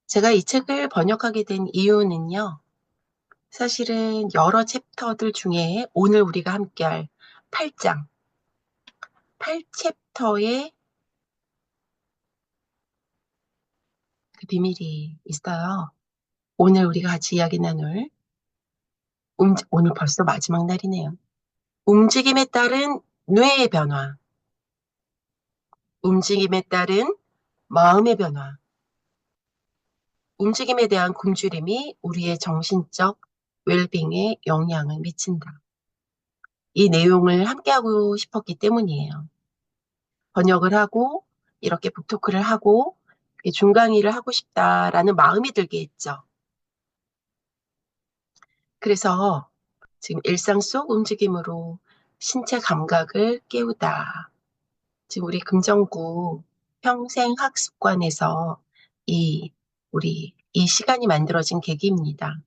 제가 이 책을 번역하게 된 이유는요, 사실은 여러 챕터들 중에 오늘 우리가 함께할 8장, 8챕터의 그 비밀이 있어요. 오늘 우리가 같이 이야기 나눌, 오늘 벌써 마지막 날이네요. 움직임에 따른 뇌의 변화, 움직임에 따른 마음의 변화, 움직임에 대한 굶주림이 우리의 정신적 웰빙에 영향을 미친다. 이 내용을 함께하고 싶었기 때문이에요. 번역을 하고 이렇게 북토크를 하고 중강의를 하고 싶다라는 마음이 들게 했죠. 그래서 지금 일상 속 움직임으로 신체 감각을 깨우다. 지금 우리 금정구 평생학습관에서 이 우리 이 시간이 만들어진 계기입니다.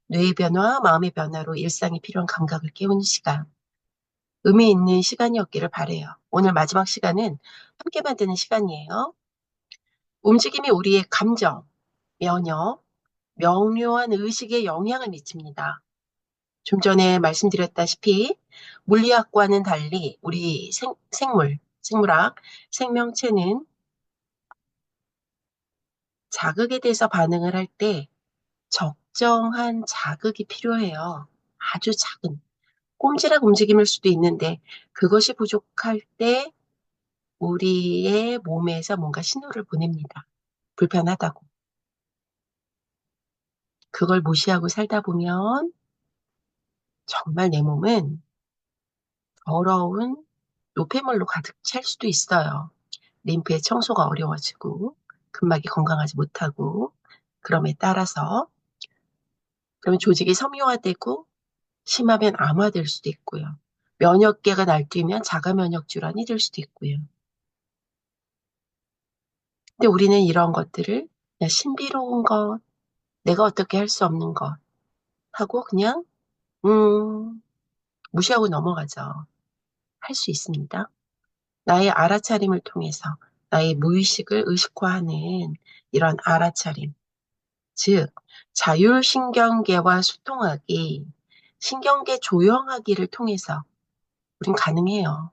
뇌의 변화, 마음의 변화로 일상에 필요한 감각을 깨우는 시간. 의미 있는 시간이었기를 바래요. 오늘 마지막 시간은 함께 만드는 시간이에요. 움직임이 우리의 감정, 면역, 명료한 의식에 영향을 미칩니다. 좀 전에 말씀드렸다시피 물리학과는 달리 우리 생물학, 생명체는 자극에 대해서 반응을 할 때 적정한 자극이 필요해요. 아주 작은, 꼼지락 움직임일 수도 있는데 그것이 부족할 때 우리의 몸에서 뭔가 신호를 보냅니다. 불편하다고. 그걸 무시하고 살다 보면 정말 내 몸은 더러운 노폐물로 가득 찰 수도 있어요. 림프의 청소가 어려워지고 근막이 건강하지 못하고 그럼에 따라서 그러면 조직이 섬유화되고 심하면 암화될 수도 있고요. 면역계가 날뛰면 자가 면역 질환이 될 수도 있고요. 근데 우리는 이런 것들을 그냥 신비로운 것, 내가 어떻게 할 수 없는 것 하고 그냥 무시하고 넘어가죠. 할 수 있습니다. 나의 알아차림을 통해서 나의 무의식을 의식화하는 이런 알아차림, 즉 자율신경계와 소통하기, 신경계 조형하기를 통해서 우린 가능해요.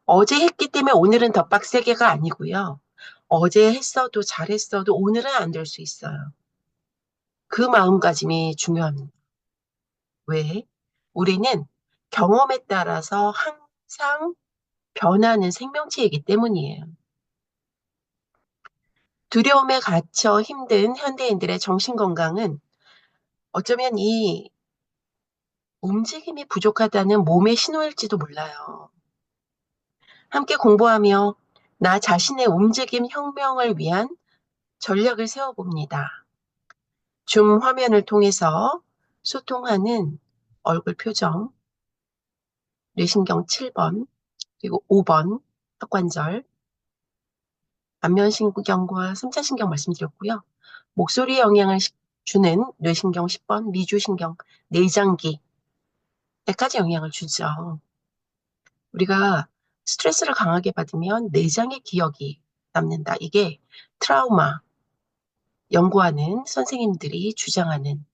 어제 했기 때문에 오늘은 더 빡세게가 아니고요. 어제 했어도 잘했어도 오늘은 안 될 수 있어요. 그 마음가짐이 중요합니다. 왜? 우리는 경험에 따라서 항상 변하는 생명체이기 때문이에요. 두려움에 갇혀 힘든 현대인들의 정신건강은 어쩌면 이 움직임이 부족하다는 몸의 신호일지도 몰라요. 함께 공부하며 나 자신의 움직임 혁명을 위한 전략을 세워봅니다. 줌 화면을 통해서 소통하는 얼굴 표정, 뇌신경 7번, 그리고 5번 턱관절, 안면신경과 3차신경 말씀드렸고요. 목소리에 영향을 주는 뇌신경 10번, 미주신경, 내장기, 때까지 영향을 주죠. 우리가 스트레스를 강하게 받으면 내장의 기억이 남는다. 이게 트라우마 연구하는 선생님들이 주장하는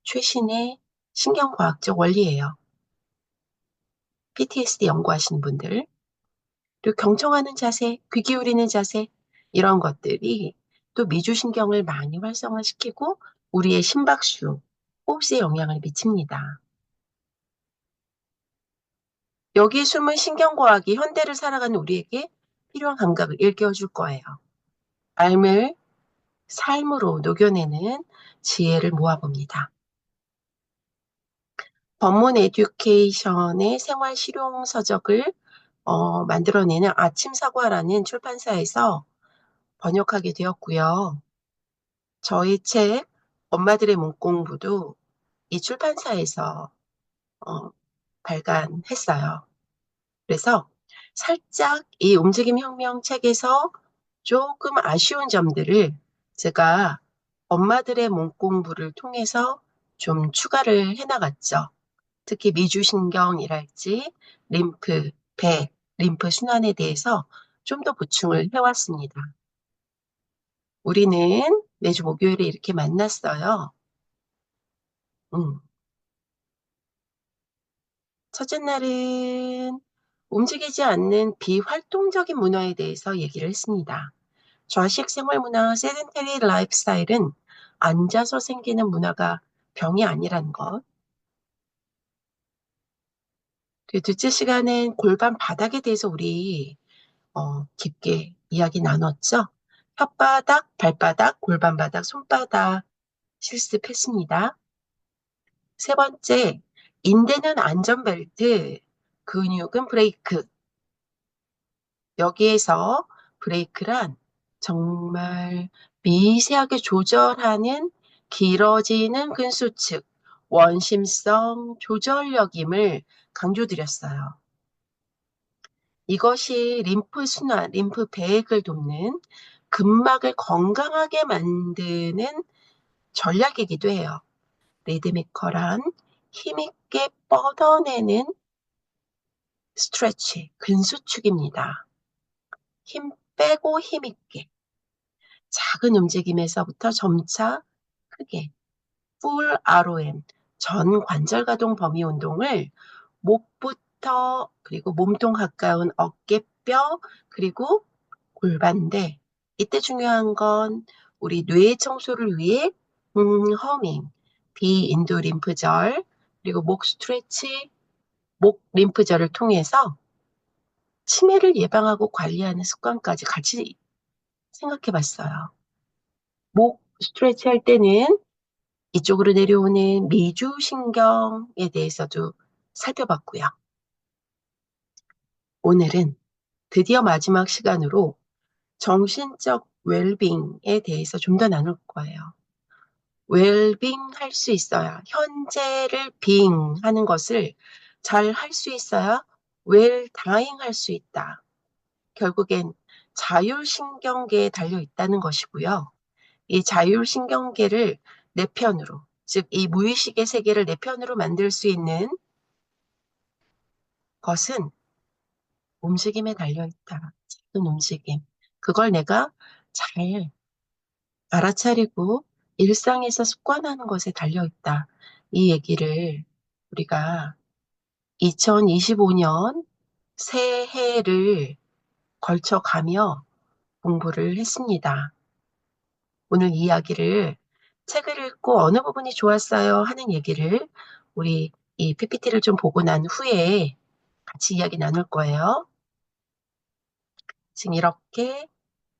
최신의 신경과학적 원리예요. PTSD 연구하시는 분들, 그리고 경청하는 자세, 귀 기울이는 자세, 이런 것들이 또 미주신경을 많이 활성화시키고 우리의 심박수, 호흡에 영향을 미칩니다. 여기에 숨은 신경과학이 현대를 살아가는 우리에게 필요한 감각을 일깨워줄 거예요. 삶을 삶으로 녹여내는 지혜를 모아봅니다. 법문 에듀케이션의 생활 실용 서적을 만들어내는 아침 사과라는 출판사에서 번역하게 되었고요. 저희 책 엄마들의 문공부도 이 출판사에서 어, 발간했어요. 그래서 살짝 이 움직임 혁명 책에서 조금 아쉬운 점들을 제가 엄마들의 몸공부를 통해서 좀 추가를 해나갔죠. 특히 미주신경이랄지 림프, 배, 림프 순환에 대해서 좀 더 보충을 해왔습니다. 우리는 매주 목요일에 이렇게 만났어요. 음. 첫째 날은 움직이지 않는 비활동적인 문화에 대해서 얘기를 했습니다. 좌식 생활 문화, 세덴테리 라이프 스타일은 앉아서 생기는 문화가 병이 아니라는 것. 그 둘째 시간엔 골반 바닥에 대해서 우리 깊게 이야기 나눴죠. 혓바닥, 발바닥, 골반바닥, 손바닥 실습했습니다. 세 번째, 인대는 안전벨트, 근육은 브레이크. 여기에서 브레이크란 정말 미세하게 조절하는 길어지는 근수축, 원심성 조절력임을 강조드렸어요. 이것이 림프 순환, 림프 배액을 돕는 근막을 건강하게 만드는 전략이기도 해요. 리드미컬한 힘있게 뻗어내는 스트레치, 근수축입니다. 힘 빼고 힘있게 작은 움직임에서부터 점차 크게 풀 ROM, 전 관절 가동 범위 운동을 목부터 그리고 몸통 가까운 어깨뼈 그리고 골반대. 이때 중요한 건 우리 뇌 청소를 위해 허밍, 비인도 림프절 그리고 목 스트레치, 목 림프절을 통해서 치매를 예방하고 관리하는 습관까지 같이 생각해 봤어요. 목 스트레치 할 때는 이쪽으로 내려오는 미주신경에 대해서도 살펴봤고요. 오늘은 드디어 마지막 시간으로 정신적 웰빙에 대해서 좀 더 나눌 거예요. 웰빙 할 수 있어야 현재를 빙하는 것을 잘 할 수 있어야 웰다잉 할 수 있다. 결국엔 자율신경계에 달려 있다는 것이고요. 이 자율신경계를 내 편으로, 즉 이 무의식의 세계를 내 편으로 만들 수 있는 것은 움직임에 달려 있다. 작은 움직임. 그걸 내가 잘 알아차리고 일상에서 습관하는 것에 달려 있다. 이 얘기를 우리가 2025년 새해를 걸쳐가며 공부를 했습니다. 오늘 이 이야기를 책을 읽고 어느 부분이 좋았어요 하는 얘기를 우리 이 PPT를 좀 보고 난 후에 같이 이야기 나눌 거예요. 지금 이렇게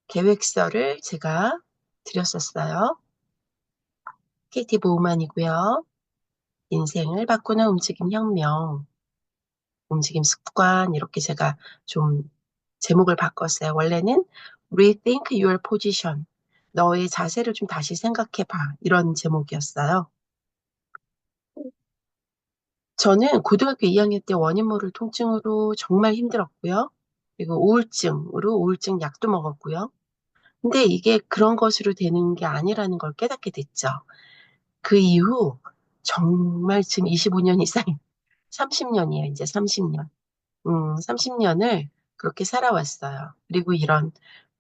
계획서를 제가 드렸었어요. KT 보우만이고요. 인생을 바꾸는 움직임 혁명, 움직임 습관 이렇게 제가 좀 제목을 바꿨어요. 원래는 Rethink Your Position, 너의 자세를 좀 다시 생각해봐 이런 제목이었어요. 저는 고등학교 2학년 때 원인 모를 통증으로 정말 힘들었고요. 그리고 우울증으로 우울증 약도 먹었고요. 근데 이게 그런 것으로 되는 게 아니라는 걸 깨닫게 됐죠. 그 이후 정말 지금 25년 이상, 30년이에요. 이제 30년. 30년을 그렇게 살아왔어요. 그리고 이런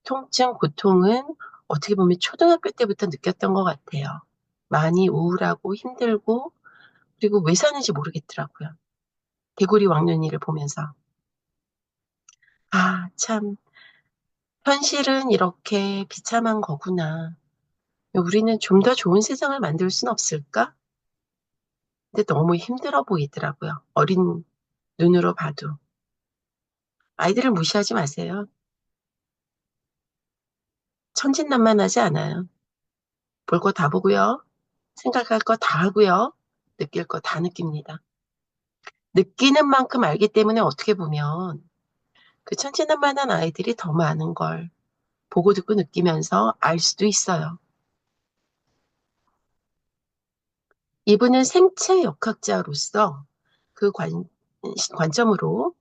통증, 고통은 어떻게 보면 초등학교 때부터 느꼈던 것 같아요. 많이 우울하고 힘들고, 그리고 왜 사는지 모르겠더라고요. 개구리 왕눈이를 보면서. 아, 참, 현실은 이렇게 비참한 거구나. 우리는 좀 더 좋은 세상을 만들 순 없을까? 근데 너무 힘들어 보이더라고요. 어린 눈으로 봐도. 아이들을 무시하지 마세요. 천진난만하지 않아요. 볼 거 다 보고요. 생각할 거 다 하고요. 느낄 거 다 느낍니다. 느끼는 만큼 알기 때문에 어떻게 보면 그 천진난만한 아이들이 더 많은 걸 보고 듣고 느끼면서 알 수도 있어요. 이분은 생체 역학자로서 그 관점으로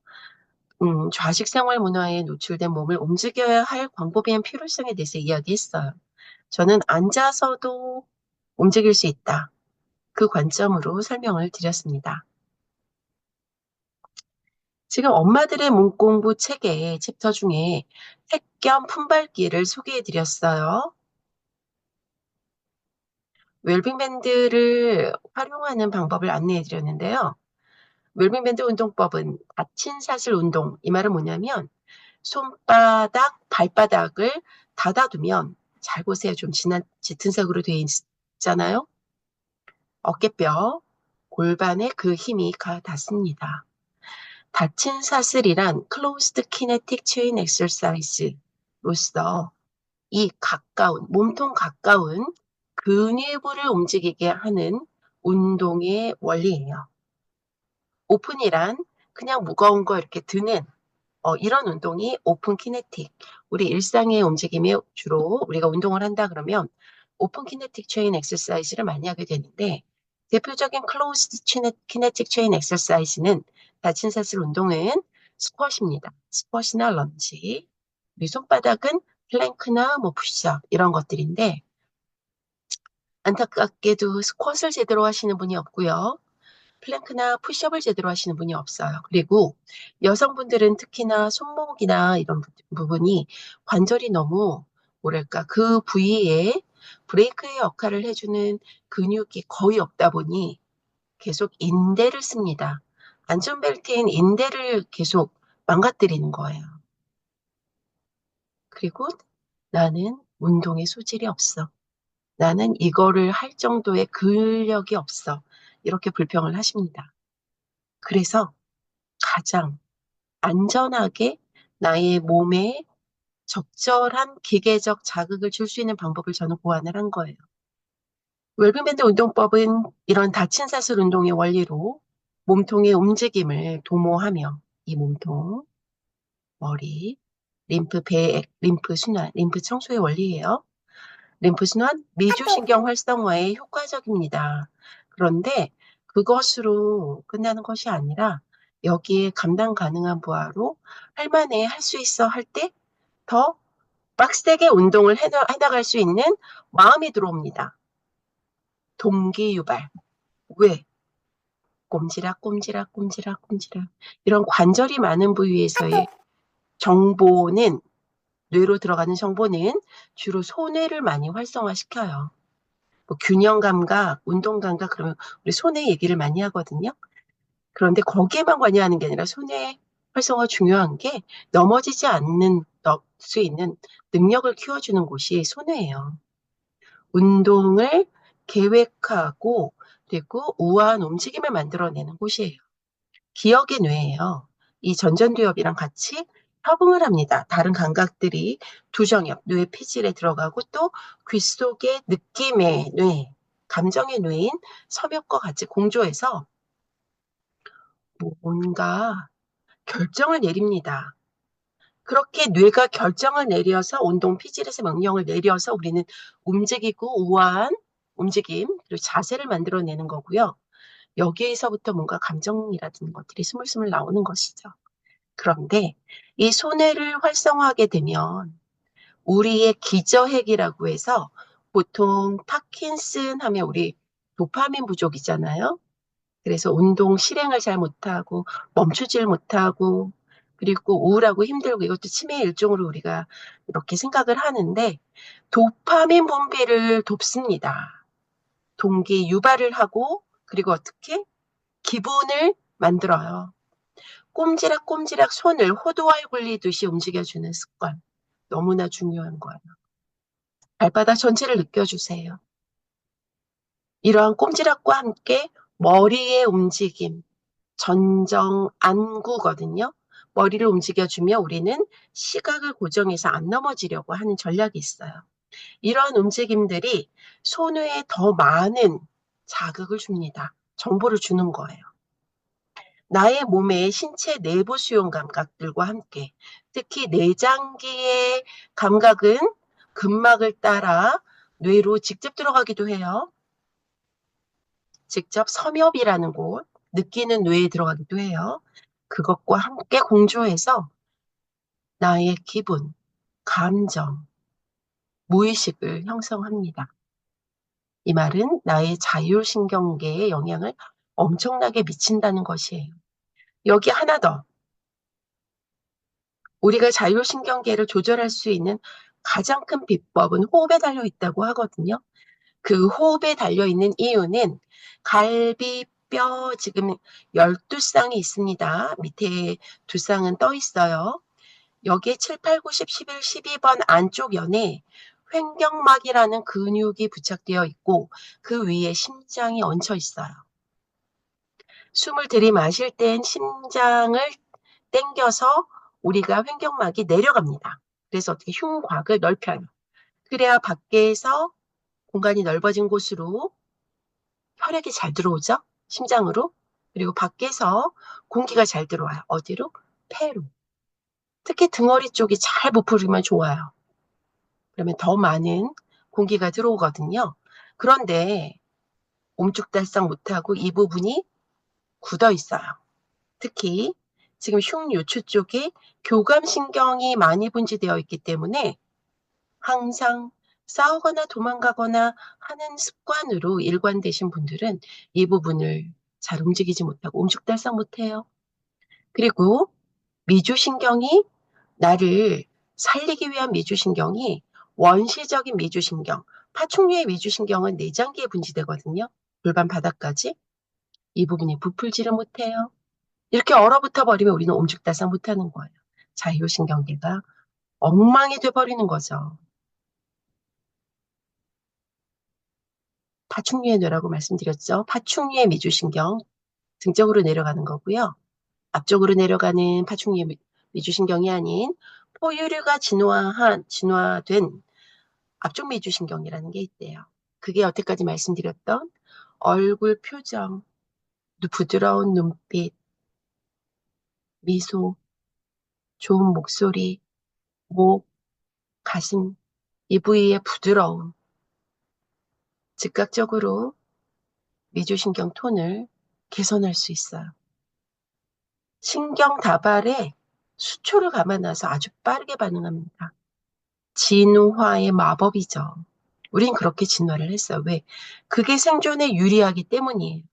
좌식 생활 문화에 노출된 몸을 움직여야 할 광범위한 필요성에 대해서 이야기했어요. 저는 앉아서도 움직일 수 있다. 그 관점으로 설명을 드렸습니다. 지금 엄마들의 문공부 책의 챕터 중에 택견 품밟기를 소개해 드렸어요. 웰빙 밴드를 활용하는 방법을 안내해 드렸는데요. 웰빙 밴드 운동법은 아침 사슬 운동. 이 말은 뭐냐면 손바닥, 발바닥을 닫아두면 잘 보세요. 좀 진한 짙은 색으로 되어 있잖아요. 어깨뼈, 골반에 그 힘이 닿습니다. 닫힌 사슬이란 closed kinetic chain exercise로서 이 가까운, 몸통 가까운 근위부를 움직이게 하는 운동의 원리예요. 오픈이란 그냥 무거운 거 이렇게 드는 이런 운동이 오픈 키네틱. 우리 일상의 움직임이 주로 우리가 운동을 한다 그러면 오픈 키네틱 체인 엑서사이즈를 많이 하게 되는데 대표적인 클로즈드 키네틱 체인 엑서사이즈는 닫힌 사슬 운동은 스쿼시입니다. 스쿼시나 런지. 우리 손바닥은 플랭크나 뭐 푸시업 이런 것들인데 안타깝게도 스쿼트를 제대로 하시는 분이 없고요. 플랭크나 푸시업을 제대로 하시는 분이 없어요. 그리고 여성분들은 특히나 손목이나 이런 부분이 관절이 너무 뭐랄까 그 부위에 브레이크의 역할을 해주는 근육이 거의 없다 보니 계속 인대를 씁니다. 안전벨트인 인대를 계속 망가뜨리는 거예요. 그리고 나는 운동의 소질이 없어. 나는 이거를 할 정도의 근력이 없어. 이렇게 불평을 하십니다. 그래서 가장 안전하게 나의 몸에 적절한 기계적 자극을 줄 수 있는 방법을 저는 고안을 한 거예요. 웰빙밴드 운동법은 이런 다친 사슬 운동의 원리로 몸통의 움직임을 도모하며 이 몸통, 머리, 림프 배액, 림프 순환, 림프 청소의 원리예요. 림프 순환, 미주신경 활성화에 효과적입니다. 그런데 그것으로 끝나는 것이 아니라 여기에 감당 가능한 부하로 할 만해, 할 수 있어 할 때 더 빡세게 운동을 해나갈 수 있는 마음이 들어옵니다. 동기유발. 왜? 꼼지락, 꼼지락, 꼼지락, 꼼지락. 이런 관절이 많은 부위에서의 정보는, 뇌로 들어가는 정보는 주로 소뇌를 많이 활성화시켜요. 뭐 균형 감각, 운동 감각 그러면 우리 손의 얘기를 많이 하거든요. 그런데 거기에만 관여하는 게 아니라 손의 활성화 중요한 게 넘어지지 않는 수 있는 능력을 키워주는 곳이 손해예요. 운동을 계획하고 그리고 우아한 움직임을 만들어내는 곳이에요. 기억의 뇌예요. 이 전전두엽이랑 같이 협응을 합니다. 다른 감각들이 두정엽, 뇌 피질에 들어가고 또 귀 속의 느낌의 뇌, 감정의 뇌인 섬엽과 같이 공조해서 뭔가 결정을 내립니다. 그렇게 뇌가 결정을 내려서 운동 피질에서 명령을 내려서 우리는 움직이고 우아한 움직임 그리고 자세를 만들어내는 거고요. 여기에서부터 뭔가 감정이라든 것들이 스물스물 나오는 것이죠. 그런데 이 손해를 활성화하게 되면 우리의 기저핵이라고 해서 보통 파킨슨 하면 우리 도파민 부족이잖아요. 그래서 운동 실행을 잘 못하고 멈추질 못하고 그리고 우울하고 힘들고 이것도 치매의 일종으로 우리가 이렇게 생각을 하는데 도파민 분비를 돕습니다. 동기 유발을 하고 그리고 어떻게 기분을 만들어요. 꼼지락꼼지락 손을 호두와에 굴리듯이 움직여주는 습관. 너무나 중요한 거예요. 발바닥 전체를 느껴주세요. 이러한 꼼지락과 함께 머리의 움직임, 전정 안구거든요. 머리를 움직여주며 우리는 시각을 고정해서 안 넘어지려고 하는 전략이 있어요. 이러한 움직임들이 손뇌에 더 많은 자극을 줍니다. 정보를 주는 거예요. 나의 몸의 신체 내부 수용 감각들과 함께 특히 내장기의 감각은 근막을 따라 뇌로 직접 들어가기도 해요. 직접 섬엽이라는 곳, 느끼는 뇌에 들어가기도 해요. 그것과 함께 공조해서 나의 기분, 감정, 무의식을 형성합니다. 이 말은 나의 자율신경계에 영향을 엄청나게 미친다는 것이에요. 여기 하나 더. 우리가 자율신경계를 조절할 수 있는 가장 큰 비법은 호흡에 달려 있다고 하거든요. 그 호흡에 달려있는 이유는 갈비뼈 지금 12쌍이 있습니다. 밑에 두 쌍은 떠 있어요. 여기에 7, 8, 9, 10, 11, 12번 안쪽 연에 횡격막이라는 근육이 부착되어 있고 그 위에 심장이 얹혀 있어요. 숨을 들이마실 땐 심장을 당겨서 우리가 횡격막이 내려갑니다. 그래서 어떻게 흉곽을 넓혀요. 그래야 밖에서 공간이 넓어진 곳으로 혈액이 잘 들어오죠? 심장으로. 그리고 밖에서 공기가 잘 들어와요. 어디로? 폐로. 특히 등허리 쪽이 잘 부풀리면 좋아요. 그러면 더 많은 공기가 들어오거든요. 그런데 옴죽달싹 못하고 이 부분이 굳어 있어요. 특히 지금 흉요추 쪽에 교감신경이 많이 분지되어 있기 때문에 항상 싸우거나 도망가거나 하는 습관으로 일관되신 분들은 이 부분을 잘 움직이지 못하고 옴죽달싹 못해요. 그리고 미주신경이 나를 살리기 위한 미주신경이 원시적인 미주신경, 파충류의 미주신경은 내장기에 분지되거든요. 골반 바닥까지. 이 부분이 부풀지를 못해요. 이렇게 얼어붙어 버리면 우리는 옴죽달싹 못하는 거예요. 자율신경계가 엉망이 돼버리는 거죠. 파충류의 뇌라고 말씀드렸죠. 파충류의 미주신경 등 쪽으로 내려가는 거고요. 앞쪽으로 내려가는 파충류의 미주신경이 아닌 포유류가 진화된 앞쪽 미주신경이라는 게 있대요. 그게 여태까지 말씀드렸던 얼굴 표정, 부드러운 눈빛, 미소, 좋은 목소리, 목, 가슴, 이 부위의 부드러움, 즉각적으로 미주신경 톤을 개선할 수 있어요. 신경 다발에 수초를 감아놔서 아주 빠르게 반응합니다. 진화의 마법이죠. 우린 그렇게 진화를 했어요. 왜? 그게 생존에 유리하기 때문이에요.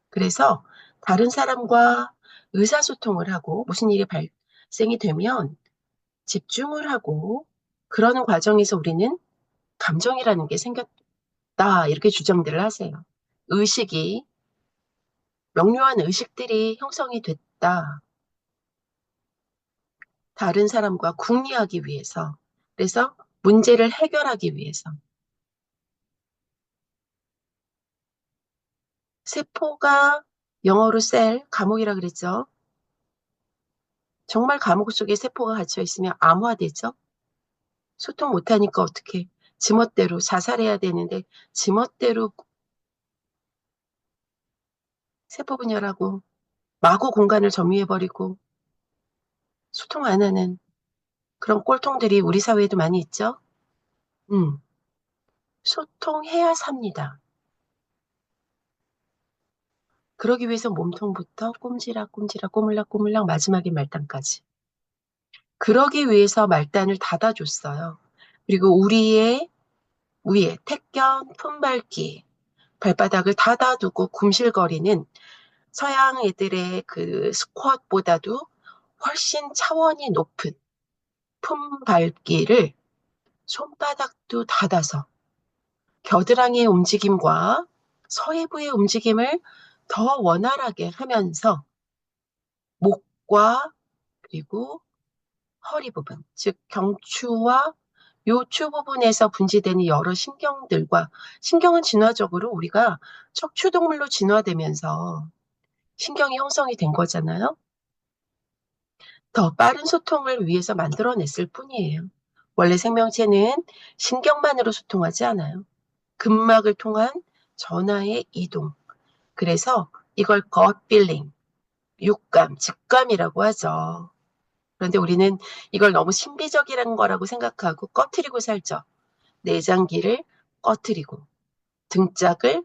그래서 다른 사람과 의사소통을 하고 무슨 일이 발생이 되면 집중을 하고 그러는 과정에서 우리는 감정이라는 게 생겼다. 이렇게 주장들을 하세요. 의식이, 명료한 의식들이 형성이 됐다. 다른 사람과 궁리하기 위해서. 그래서 문제를 해결하기 위해서. 세포가 영어로 셀, 감옥이라 그랬죠. 정말 감옥 속에 세포가 갇혀 있으면 암화되죠. 소통 못하니까 어떻게 지멋대로 자살해야 되는데 지멋대로 세포 분열하고 마구 공간을 점유해버리고 소통 안 하는 그런 꼴통들이 우리 사회에도 많이 있죠. 음, 소통해야 삽니다. 그러기 위해서 몸통부터 꼼지락꼼지락 꼬물락꼬물락 마지막에 말단까지. 그러기 위해서 말단을 닫아줬어요. 그리고 우리의 위에 택견, 품밟기, 발바닥을 닫아두고 굼실거리는 서양 애들의 그 스쿼트보다도 훨씬 차원이 높은 품밟기를 손바닥도 닫아서 겨드랑이의 움직임과 서해부의 움직임을 더 원활하게 하면서 목과 그리고 허리 부분, 즉 경추와 요추 부분에서 분지되는 여러 신경들과 신경은 진화적으로 우리가 척추동물로 진화되면서 신경이 형성이 된 거잖아요. 더 빠른 소통을 위해서 만들어냈을 뿐이에요. 원래 생명체는 신경만으로 소통하지 않아요. 근막을 통한 전하의 이동. 그래서 이걸 gut feeling, 육감, 직감이라고 하죠. 그런데 우리는 이걸 너무 신비적이라는 거라고 생각하고 꺼트리고 살죠. 내장기를 꺼트리고 등짝을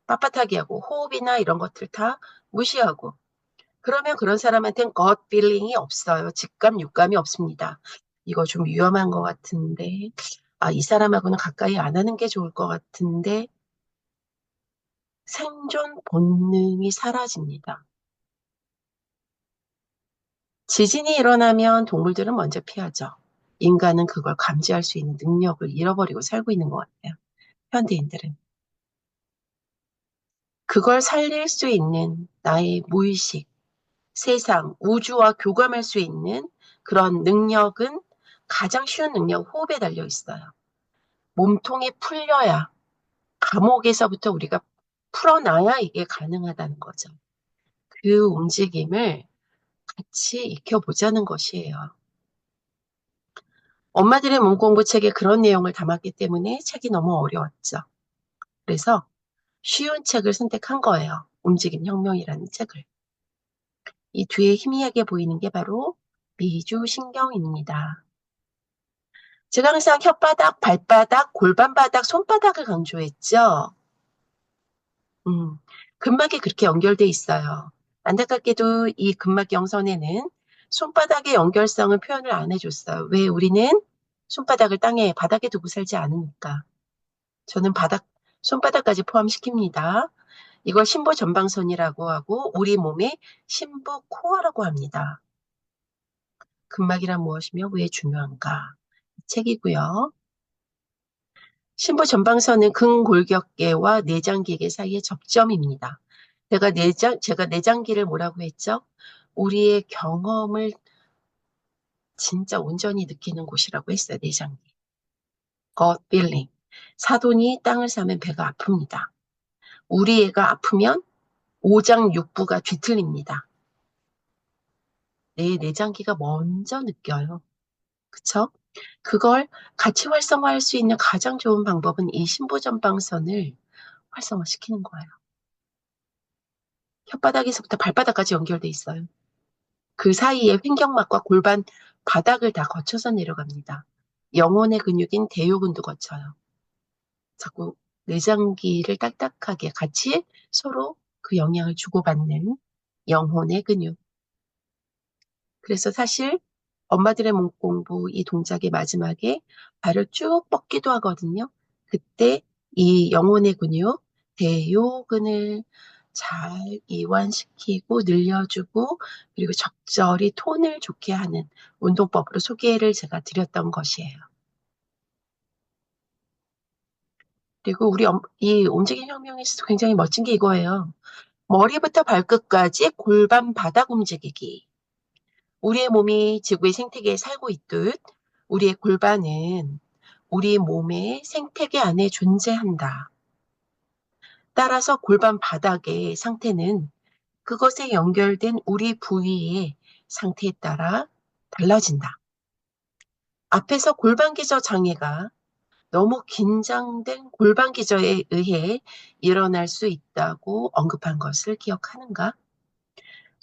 빳빳하게 하고 호흡이나 이런 것들 다 무시하고 그러면 그런 사람한테는 got feeling이 없어요. 직감, 육감이 없습니다. 이거 좀 위험한 것 같은데 이 사람하고는 가까이 안 하는 게 좋을 것 같은데 생존 본능이 사라집니다. 지진이 일어나면 동물들은 먼저 피하죠. 인간은 그걸 감지할 수 있는 능력을 잃어버리고 살고 있는 것 같아요. 현대인들은. 그걸 살릴 수 있는 나의 무의식, 세상, 우주와 교감할 수 있는 그런 능력은 가장 쉬운 능력, 호흡에 달려 있어요. 몸통이 풀려야, 감옥에서부터 우리가 풀어놔야 이게 가능하다는 거죠. 그 움직임을 같이 익혀보자는 것이에요. 엄마들의 몸공부 책에 그런 내용을 담았기 때문에 책이 너무 어려웠죠. 그래서 쉬운 책을 선택한 거예요. 움직임 혁명이라는 책을. 이 뒤에 희미하게 보이는 게 바로 미주신경입니다. 제가 항상 혓바닥, 발바닥, 골반바닥, 손바닥을 강조했죠. 음, 근막이 그렇게 연결돼 있어요. 안타깝게도 이 근막 영선에는 손바닥의 연결성을 표현을 안 해줬어요. 왜? 우리는 손바닥을 땅에, 바닥에 두고 살지 않으니까. 저는 손바닥까지 포함시킵니다. 이걸 신부전방선이라고 하고 우리 몸의 신부코어라고 합니다. 근막이란 무엇이며 왜 중요한가? 이 책이고요. 신부전방선은 근골격계와 내장기계 사이의 접점입니다. 제가 내장기를 뭐라고 했죠? 우리의 경험을 진짜 온전히 느끼는 곳이라고 했어요. 내장기. gut feeling. 사돈이 땅을 싸면 배가 아픕니다. 우리 애가 아프면 오장육부가 뒤틀립니다. 내 내장기가 먼저 느껴요. 그쵸? 그걸 같이 활성화할 수 있는 가장 좋은 방법은 이 신부전방선을 활성화시키는 거예요. 혓바닥에서부터 발바닥까지 연결돼 있어요. 그 사이에 횡격막과 골반 바닥을 다 거쳐서 내려갑니다. 영혼의 근육인 대요근도 거쳐요. 자꾸 내장기를 딱딱하게 같이 서로 그 영향을 주고받는 영혼의 근육. 그래서 사실 엄마들의 몸공부 이 동작의 마지막에 발을 쭉 뻗기도 하거든요. 그때 이 영혼의 근육, 대요근을 잘 이완시키고 늘려주고 그리고 적절히 톤을 좋게 하는 운동법으로 소개를 제가 드렸던 것이에요. 그리고 이 움직임 혁명에서 굉장히 멋진 게 이거예요. 머리부터 발끝까지 골반 바닥 움직이기. 우리의 몸이 지구의 생태계에 살고 있듯 우리의 골반은 우리 몸의 생태계 안에 존재한다. 따라서 골반 바닥의 상태는 그것에 연결된 우리 부위의 상태에 따라 달라진다. 앞에서 골반기저 장애가 너무 긴장된 골반기저에 의해 일어날 수 있다고 언급한 것을 기억하는가?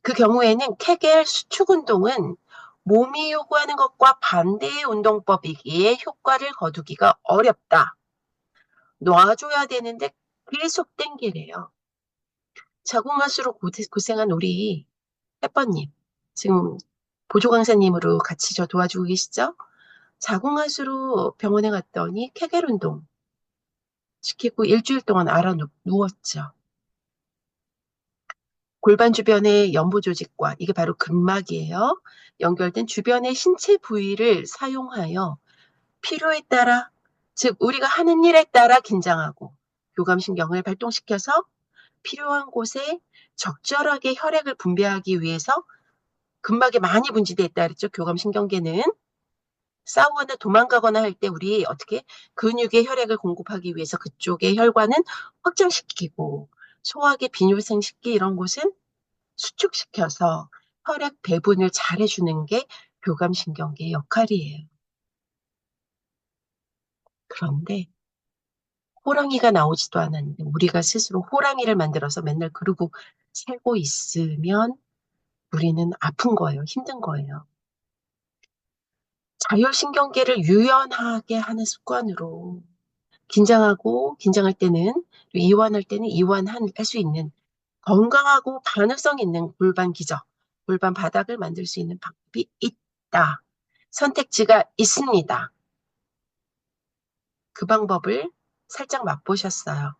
그 경우에는 케겔 수축 운동은 몸이 요구하는 것과 반대의 운동법이기에 효과를 거두기가 어렵다. 놔줘야 되는데 계속 땡기래요. 자궁마수로 고생한 우리 햇번님, 지금 보조 강사님으로 같이 저 도와주고 계시죠? 자궁마수로 병원에 갔더니 케겔 운동 시키고 일주일 동안 누웠죠. 골반 주변의 연부 조직과 이게 바로 근막이에요. 연결된 주변의 신체 부위를 사용하여 필요에 따라, 즉 우리가 하는 일에 따라 긴장하고 교감신경을 발동시켜서 필요한 곳에 적절하게 혈액을 분비하기 위해서 근막에 많이 분지돼 있다 그랬죠. 교감신경계는 싸우거나 도망가거나 할 때 우리 어떻게 근육에 혈액을 공급하기 위해서 그쪽의 혈관은 확장시키고 소화기, 비뇨생식기 이런 곳은 수축시켜서 혈액 배분을 잘해주는 게 교감신경계의 역할이에요. 그런데 호랑이가 나오지도 않았는데 우리가 스스로 호랑이를 만들어서 맨날 그러고 살고 있으면 우리는 아픈 거예요. 힘든 거예요. 자율신경계를 유연하게 하는 습관으로 긴장할 때는 이완할 때는 이완할 수 있는 건강하고 가능성 있는 골반 기저, 골반 바닥을 만들 수 있는 방법이 있다. 선택지가 있습니다. 그 방법을 살짝 맛보셨어요.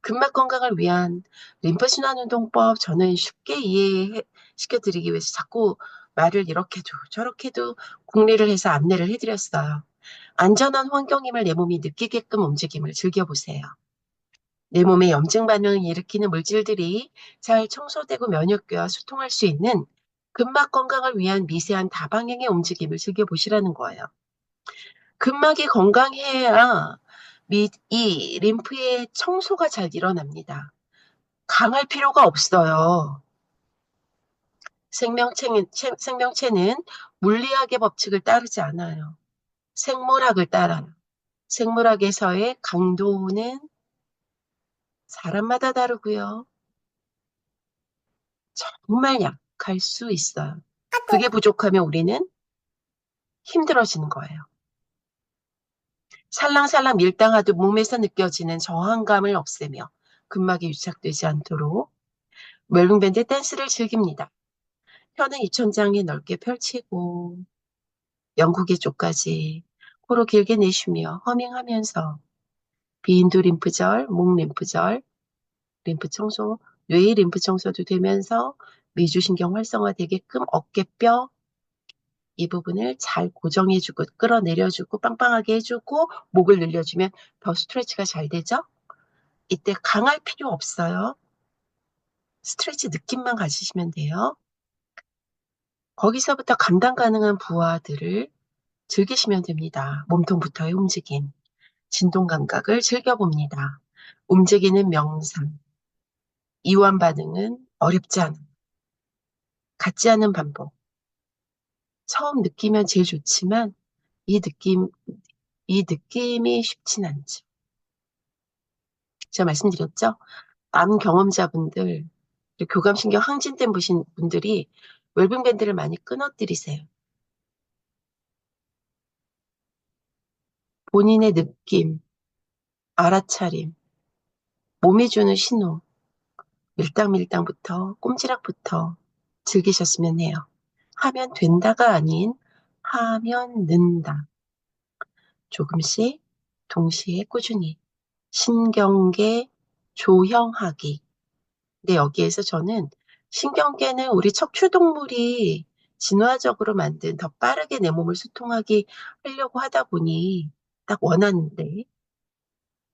근막 건강을 위한 림프순환 운동법 저는 쉽게 이해시켜드리기 위해서 자꾸 말을 이렇게도 저렇게도 국리를 해서 안내를 해드렸어요. 안전한 환경임을 내 몸이 느끼게끔 움직임을 즐겨보세요. 내 몸에 염증 반응을 일으키는 물질들이 잘 청소되고 면역계와 소통할 수 있는 근막 건강을 위한 미세한 다방향의 움직임을 즐겨보시라는 거예요. 근막이 건강해야 이 림프의 청소가 잘 일어납니다. 강할 필요가 없어요. 생명체는 물리학의 법칙을 따르지 않아요. 생물학을 따라요. 생물학에서의 강도는 사람마다 다르고요. 정말 약할 수 있어요. 그게 부족하면 우리는 힘들어지는 거예요. 살랑살랑 밀당하듯 몸에서 느껴지는 저항감을 없애며 근막이 유착되지 않도록 웰빙밴드 댄스를 즐깁니다. 혀는 입천장에 넓게 펼치고 영국의 쪽까지 코로 길게 내쉬며 허밍하면서 비인두 림프절, 목 림프절, 림프 청소, 뇌의 림프 청소도 되면서 미주신경 활성화되게끔 어깨뼈 이 부분을 잘 고정해주고 끌어내려주고 빵빵하게 해주고 목을 늘려주면 더 스트레치가 잘 되죠? 이때 강할 필요 없어요. 스트레치 느낌만 가지시면 돼요. 거기서부터 감당 가능한 부하들을 즐기시면 됩니다. 몸통부터의 움직임, 진동 감각을 즐겨봅니다. 움직이는 명상, 이완 반응은 어렵지 않은, 같지 않은 반복. 처음 느끼면 제일 좋지만 이 느낌, 이 느낌이 쉽진 않죠. 제가 말씀드렸죠? 암 경험자분들, 교감신경 항진된 부신 분들이 웰빙밴드를 많이 끊어뜨리세요. 본인의 느낌, 알아차림, 몸이 주는 신호, 밀당밀당부터 꼼지락부터 즐기셨으면 해요. 하면 된다가 아닌 하면 는다. 조금씩 동시에 꾸준히 신경계 조형하기. 근데 여기에서 저는 신경계는 우리 척추동물이 진화적으로 만든 더 빠르게 내 몸을 소통하게 하려고 하다 보니 딱 원하는데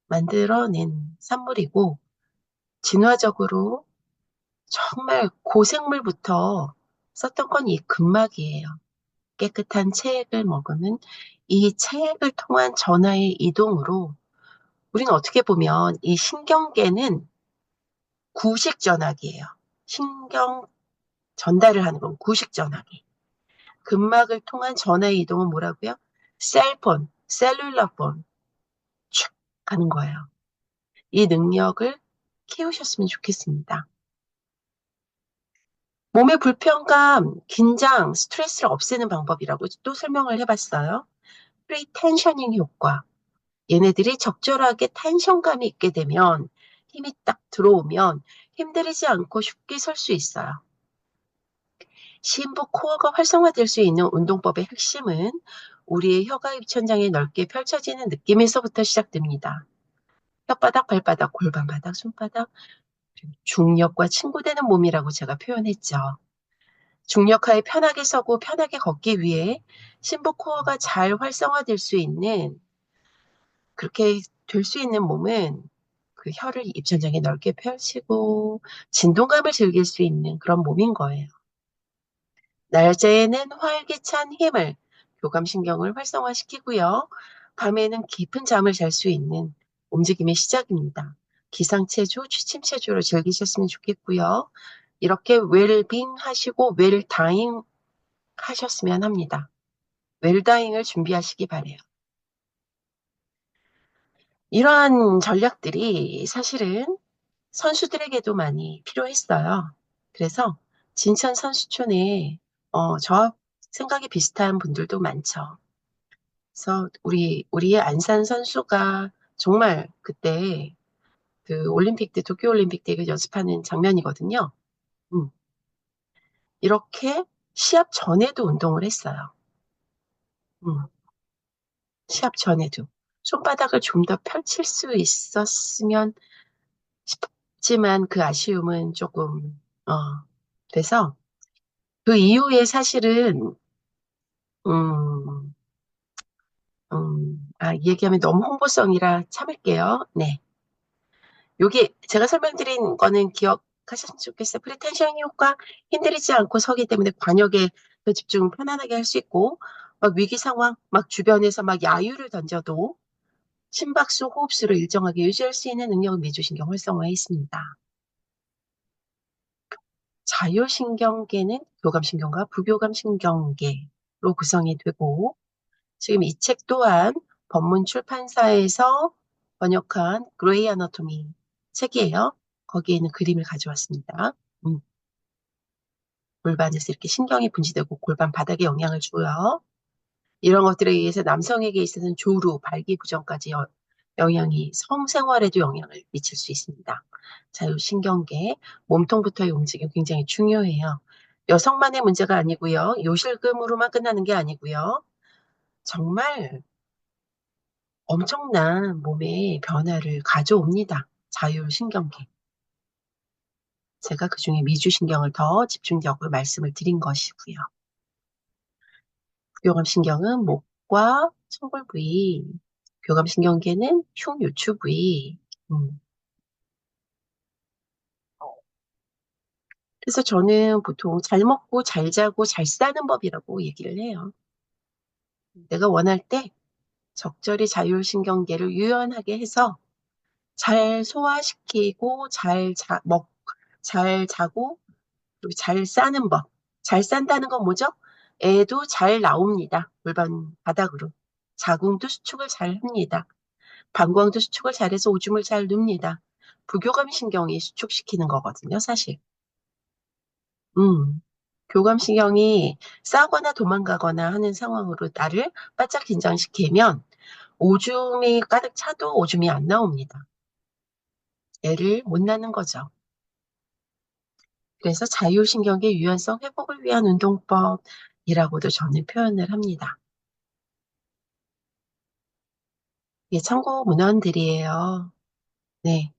만들어낸 산물이고 진화적으로 정말 고생물부터 썼던 건 이 근막이에요. 깨끗한 체액을 먹으면 이 체액을 통한 전하의 이동으로 우리는 어떻게 보면 이 신경계는 구식 전화기예요. 신경 전달을 하는 건 구식 전화기. 근막을 통한 전하의 이동은 뭐라고요? 셀폰, 셀룰러폰 촥 가는 거예요. 이 능력을 키우셨으면 좋겠습니다. 몸의 불편감, 긴장, 스트레스를 없애는 방법이라고 또 설명을 해봤어요. 프리 텐셔닝 효과. 얘네들이 적절하게 텐션감이 있게 되면 힘이 딱 들어오면 힘들이지 않고 쉽게 설 수 있어요. 심부 코어가 활성화될 수 있는 운동법의 핵심은 우리의 혀가 입천장에 넓게 펼쳐지는 느낌에서부터 시작됩니다. 혓바닥, 발바닥, 골반바닥, 손바닥, 중력과 친구되는 몸이라고 제가 표현했죠. 중력하에 편하게 서고 편하게 걷기 위해 심부 코어가 잘 활성화될 수 있는 그렇게 될 수 있는 몸은 그 혀를 입천장에 넓게 펼치고 진동감을 즐길 수 있는 그런 몸인 거예요. 낮에는 활기찬 힘을, 교감신경을 활성화시키고요. 밤에는 깊은 잠을 잘 수 있는 움직임의 시작입니다. 기상체조, 취침체조로 즐기셨으면 좋겠고요. 이렇게 웰빙 하시고 웰다잉 하셨으면 합니다. 웰다잉을 준비하시기 바래요. 이러한 전략들이 사실은 선수들에게도 많이 필요했어요. 그래서 진천 선수촌에 저와 생각이 비슷한 분들도 많죠. 그래서 우리의 안산 선수가 정말 그때 그 올림픽 때 도쿄 올림픽 때 그 연습하는 장면이거든요. 음, 이렇게 시합 전에도 운동을 했어요. 음, 시합 전에도 손바닥을 좀 더 펼칠 수 있었으면 싶지만 그 아쉬움은 조금 그래서 그 이후에 사실은 음, 이 얘기하면 너무 홍보성이라 참을게요. 네. 요게 제가 설명드린 거는 기억하셨으면 좋겠어요. 프리텐션 효과 힘들이지 않고 서기 때문에 관역에 더 집중 편안하게 할 수 있고, 막 위기 상황, 막 주변에서 막 야유를 던져도 심박수, 호흡수를 일정하게 유지할 수 있는 능력을 미주신경 활성화에 있습니다. 자율신경계는 교감신경과 부교감신경계로 구성이 되고, 지금 이 책 또한 법문 출판사에서 번역한 그레이 아나토미 책이에요. 거기에 있는 그림을 가져왔습니다. 음, 골반에서 이렇게 신경이 분지되고 골반 바닥에 영향을 줘요. 이런 것들에 의해서 남성에게 있어서는 조루, 발기부전까지 영향이 성생활에도 영향을 미칠 수 있습니다. 자율신경계, 몸통부터의 움직임 굉장히 중요해요. 여성만의 문제가 아니고요. 요실금으로만 끝나는 게 아니고요. 정말 엄청난 몸의 변화를 가져옵니다. 자율신경계. 제가 그중에 미주신경을 더 집중적으로 말씀을 드린 것이고요. 교감신경은 목과 청골 부위, 교감신경계는 흉요추 부위. 그래서 저는 보통 잘 먹고 잘 자고 잘 사는 법이라고 얘기를 해요. 내가 원할 때 적절히 자율신경계를 유연하게 해서 잘 소화시키고 잘 자고 그리고 잘 싸는 법. 잘 싼다는 건 뭐죠? 애도 잘 나옵니다. 골반 바닥으로. 자궁도 수축을 잘 합니다. 방광도 수축을 잘해서 오줌을 잘 눕니다. 부교감 신경이 수축시키는 거거든요, 사실. 음. 교감 신경이 싸거나 도망가거나 하는 상황으로 나를 바짝 긴장시키면 오줌이 가득 차도 오줌이 안 나옵니다. 애를 못 낳는 거죠. 그래서 자율신경계 유연성 회복을 위한 운동법이라고도 저는 표현을 합니다. 이게 참고 문헌들이에요. 네.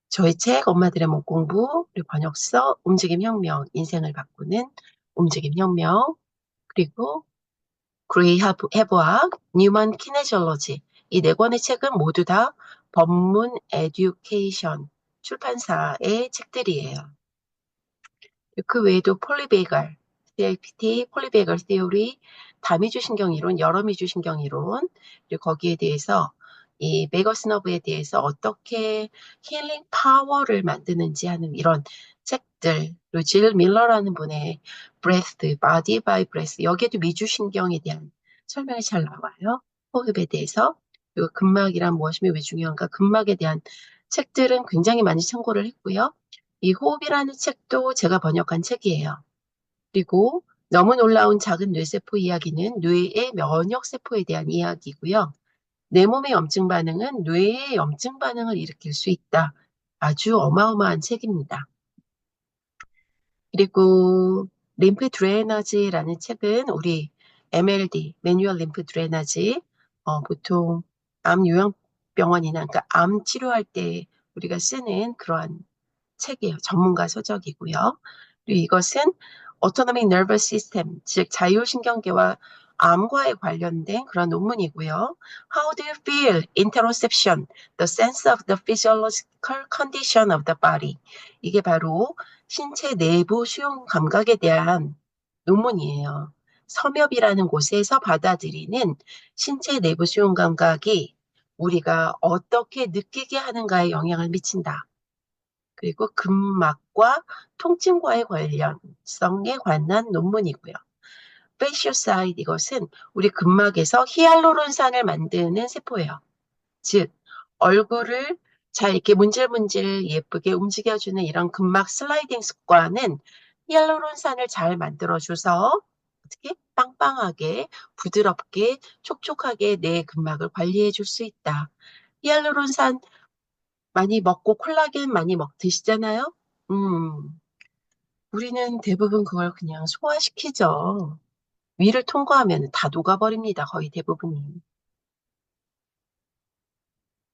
저희 책 엄마들의 몸공부, 그리고 번역서, 움직임혁명, 인생을 바꾸는 움직임혁명, 그리고 그레이 해부학, 뉴먼 키네지올로지. 이 네 권의 책은 모두 다 법문 에듀케이션 출판사의 책들이에요. 그 외에도 폴리베이걸, CIPT, 폴리베이걸 세오리, 다미주 신경이론, 여러미주 신경이론, 그리고 거기에 대해서 이 베거스 너브에 대해서 어떻게 힐링 파워를 만드는지 하는 이런 책들, 그리고 질 밀러라는 분의 브레스, 바디 바이 브레스, 여기에도 미주 신경에 대한 설명이 잘 나와요. 호흡에 대해서. 그리고 근막이란 무엇이며 왜 중요한가, 근막에 대한 책들은 굉장히 많이 참고를 했고요. 이 호흡이라는 책도 제가 번역한 책이에요. 그리고 너무 놀라운 작은 뇌세포 이야기는 뇌의 면역세포에 대한 이야기고요. 내 몸의 염증 반응은 뇌의 염증 반응을 일으킬 수 있다. 아주 어마어마한 책입니다. 그리고 림프 드레너지라는 책은 우리 MLD, 매뉴얼 림프 드레너지, 보통 암 요양병원이나 그러니까 암 치료할 때 우리가 쓰는 그러한 책이에요. 전문가 서적이고요. 그리고 이것은 Autonomic Nervous System, 즉 자율신경계와 암과에 관련된 그런 논문이고요. How do you feel? Interoception, the sense of the physiological condition of the body. 이게 바로 신체 내부 수용 감각에 대한 논문이에요. 섬엽이라는 곳에서 받아들이는 신체 내부 수용 감각이 우리가 어떻게 느끼게 하는가에 영향을 미친다. 그리고 근막과 통증과의 관련성에 관한 논문이고요. 페시오사이드, 이것은 우리 근막에서 히알루론산을 만드는 세포예요. 즉 얼굴을 잘 이렇게 문질문질 예쁘게 움직여주는 이런 근막 슬라이딩 습관은 히알루론산을 잘 만들어줘서 어떻게 빵빵하게 부드럽게 촉촉하게 내 근막을 관리해 줄 수 있다. 히알루론산 많이 먹고 콜라겐 많이 드시잖아요. 음, 우리는 대부분 그걸 그냥 소화시키죠. 위를 통과하면 다 녹아버립니다. 거의 대부분이.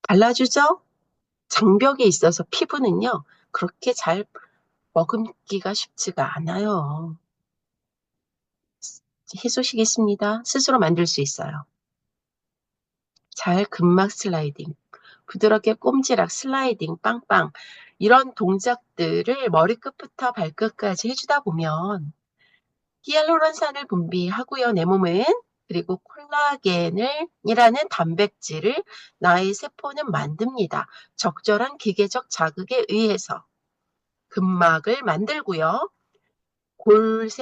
발라주죠? 장벽에 있어서 피부는요, 그렇게 잘 머금기가 쉽지가 않아요. 해소시겠습니다. 스스로 만들 수 있어요. 잘 근막 슬라이딩, 부드럽게 꼼지락 슬라이딩, 빵빵 이런 동작들을 머리끝부터 발끝까지 해주다 보면 히알루론산을 분비하고요. 내 몸은 그리고 콜라겐을 이라는 단백질을 나의 세포는 만듭니다. 적절한 기계적 자극에 의해서 근막을 만들고요. 골